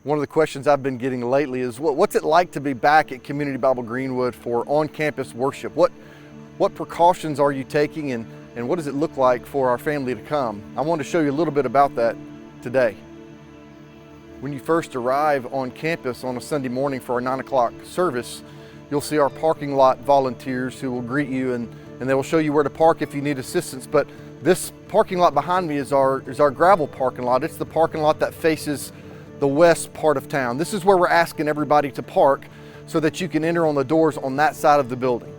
One of the questions I've been getting lately is what's it like to be back at Community Bible Greenwood for on-campus worship? What precautions are you taking and what does it look like for our family to come? I want to show you a little bit about that today. When you first arrive on campus on a Sunday morning for our 9 o'clock service, you'll see our parking lot volunteers who will greet you and they will show you where to park if you need assistance. But this parking lot behind me is our gravel parking lot. It's the parking lot that faces the west part of town. This is where we're asking everybody to park so that you can enter on the doors on that side of the building.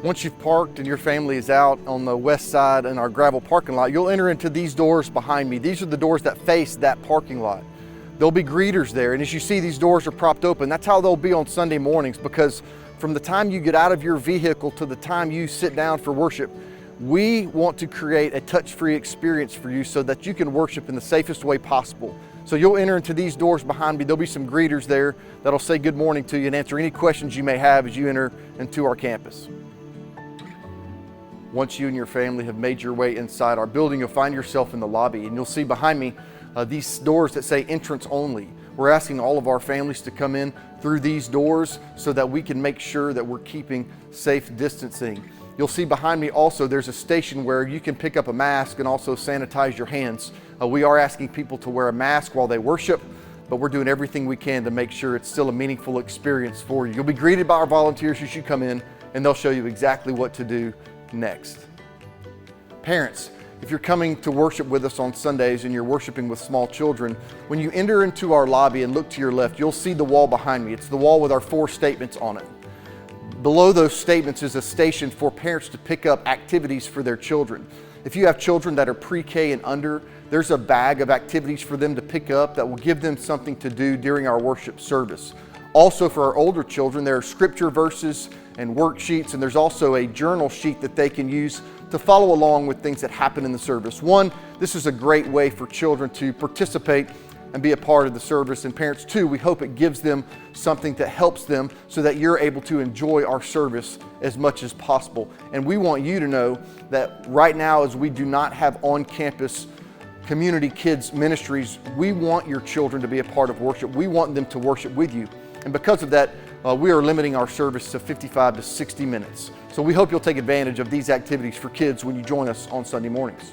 Once you've parked and your family is out on the west side in our gravel parking lot, you'll enter into these doors behind me. These are the doors that face that parking lot. There'll be greeters there, and as you see, these doors are propped open. That's how they'll be on Sunday mornings, because from the time you get out of your vehicle to the time you sit down for worship, we want to create a touch-free experience for you so that you can worship in the safest way possible. So you'll enter into these doors behind me. There'll be some greeters there that'll say good morning to you and answer any questions you may have as you enter into our campus. Once you and your family have made your way inside our building, you'll find yourself in the lobby, and you'll see behind me these doors that say entrance only. We're asking all of our families to come in through these doors so that we can make sure that we're keeping safe distancing. You'll see behind me also there's a station where you can pick up a mask and also sanitize your hands. We are asking people to wear a mask while they worship, but we're doing everything we can to make sure it's still a meaningful experience for you. You'll be greeted by our volunteers as you come in, and they'll show you exactly what to do next. Parents, if you're coming to worship with us on Sundays and you're worshiping with small children, when you enter into our lobby and look to your left, you'll see the wall behind me. It's the wall with our 4 statements on it. Below those statements is a station for parents to pick up activities for their children. If you have children that are pre-K and under, there's a bag of activities for them to pick up that will give them something to do during our worship service. Also, for our older children, there are scripture verses and worksheets, and there's also a journal sheet that they can use to follow along with things that happen in the service. One, this is a great way for children to participate and be a part of the service. And parents, too, we hope it gives them something that helps them so that you're able to enjoy our service as much as possible. And we want you to know that right now, as we do not have on-campus community kids ministries, we want your children to be a part of worship. We want them to worship with you. And because of that, we are limiting our service to 55 to 60 minutes. So we hope you'll take advantage of these activities for kids when you join us on Sunday mornings.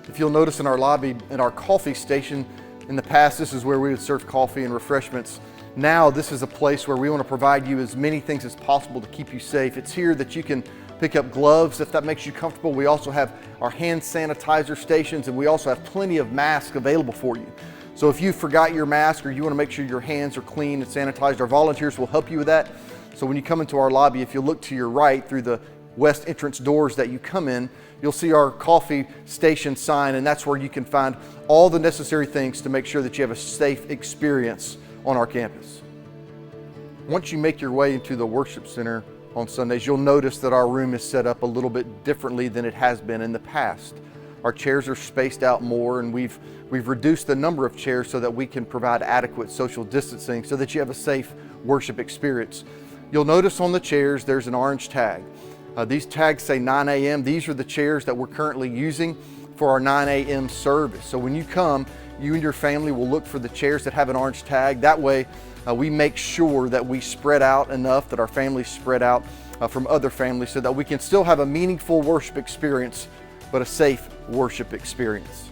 If you'll notice in our lobby, in our coffee station, in the past, this is where we would serve coffee and refreshments. Now, this is a place where we want to provide you as many things as possible to keep you safe. It's here that you can pick up gloves if that makes you comfortable. We also have our hand sanitizer stations, and we also have plenty of masks available for you. So if you forgot your mask or you want to make sure your hands are clean and sanitized, our volunteers will help you with that. So when you come into our lobby, if you look to your right through the west entrance doors that you come in, you'll see our coffee station sign, and that's where you can find all the necessary things to make sure that you have a safe experience on our campus. Once you make your way into the worship center on Sundays, you'll notice that our room is set up a little bit differently than it has been in the past. Our chairs are spaced out more, and we've reduced the number of chairs so that we can provide adequate social distancing so that you have a safe worship experience. You'll notice on the chairs there's an orange tag. These tags say 9 a.m. These are the chairs that we're currently using for our 9 a.m. service. So when you come, you and your family will look for the chairs that have an orange tag. That way, we make sure that we spread out enough, that our families spread out from other families so that we can still have a meaningful worship experience, but a safe worship experience.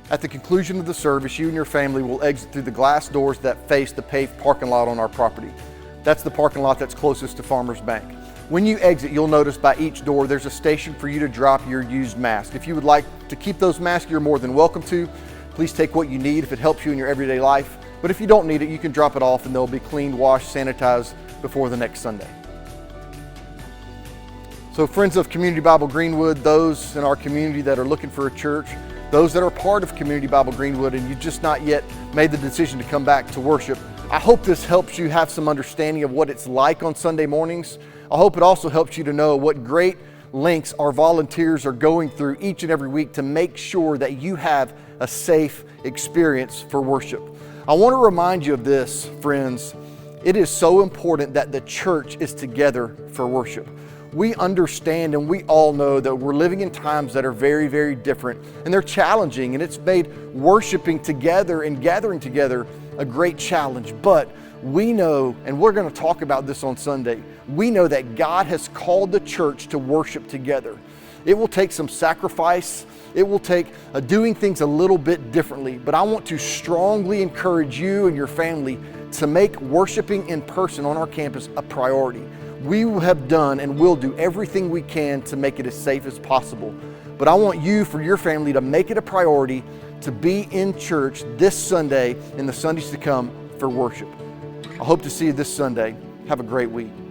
At the conclusion of the service, you and your family will exit through the glass doors that face the paved parking lot on our property. That's the parking lot that's closest to Farmers Bank. When you exit, you'll notice by each door there's a station for you to drop your used mask. If you would like to keep those masks, you're more than welcome to. Please take what you need if it helps you in your everyday life. But if you don't need it, you can drop it off and they'll be cleaned, washed, sanitized before the next Sunday. So friends of Community Bible Greenwood, those in our community that are looking for a church, those that are part of Community Bible Greenwood and you just not yet made the decision to come back to worship, I hope this helps you have some understanding of what it's like on Sunday mornings. I hope it also helps you to know what great lengths our volunteers are going through each and every week to make sure that you have a safe experience for worship. I want to remind you of this, friends. It is so important that the church is together for worship. we understand and we all know that we're living in times that are very, very different, and they're challenging, and it's made worshiping together and gathering together a great challenge. But we know, and we're going to talk about this on Sunday, we know that God has called the church to worship together. It will take some sacrifice. It will take doing things a little bit differently, but I want to strongly encourage you and your family to make worshiping in person on our campus a priority. We have done and will do everything we can to make it as safe as possible. But I want you, for your family, to make it a priority to be in church this Sunday and the Sundays to come for worship. I hope to see you this Sunday. Have a great week.